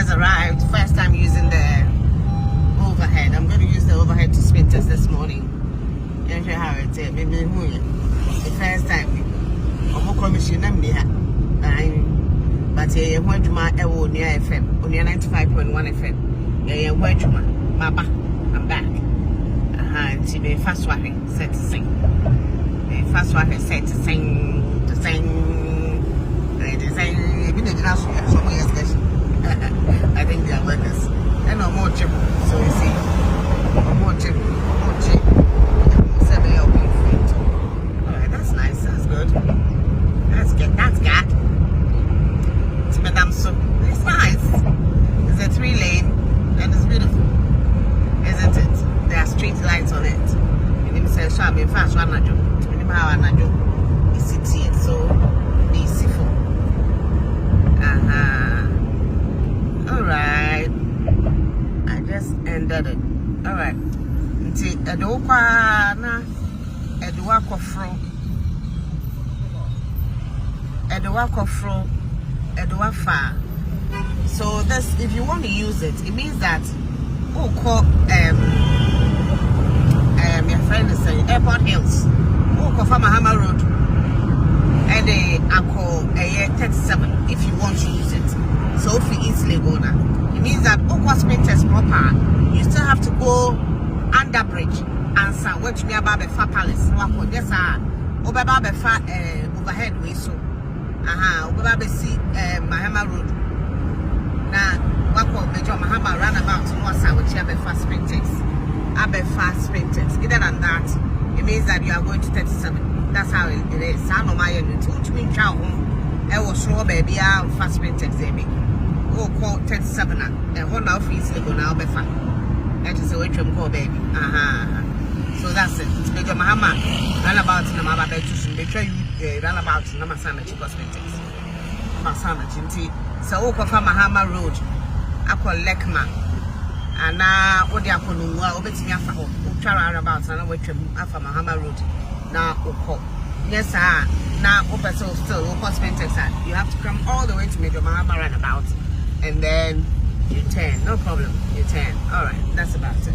has arrived. First time using the overhead. I'm going to use the overhead to spin test this morning. And show how it is. Maybe the first time. I'm going to commission them there. But I went to my Yaa FM, on 95.1 FM. I went to my back. I'm back. And she be fast swapping, set to sing. Fast swapping, set to sing, to sing. To sing. Even the grass, some years. I think they are workers. And no more chip. So you see, more chip, more chip. So they are being fit. Alright, that's nice. That's good. That's good. That's good. It's Madame So. It's nice. It's a 3-lane and it's beautiful. Isn't it? There are street lights on it. You need to say, "Shall be fast one na do." You need how na do. It's it so beautiful. Alright. I just ended it. Alright. Nti edo kwa na edo akofro. Edo akofro. Edo afa. So this, if you want to use it, it means that call your friend is saying Airport Hills. Call Mahama Road. And I call 37 if you want to use it. So if you easily go now, it means that spin test proper, you still have to go under bridge and so which me about the Palace. Yes, overhead way so. Over see Mahama Road. Now Major Mahama roundabout was which have a fast spin test. Fast spin test. Other than that, it means that you are going to 37. That's how it is. I know my unit. Which means I was sure baby fast spin test baby. Oh, call 37 and one now fees go now be fine. That is the way to call baby. So that's it. It's Major Mahama roundabout in the Mama Betush. Make sure you roundabout in the Masana Chico spin test. Masana Chinti. So walk off Mahama Road. I call Lekma. And now what they are calling well, bet me after try about and I wait to after Mahama Road. Now Oko. Yes, sir. Now Opa so still Opa Spencer. You have to come all the way to Major Mahama roundabout and then you turn. No problem. You turn. Alright, that's about it.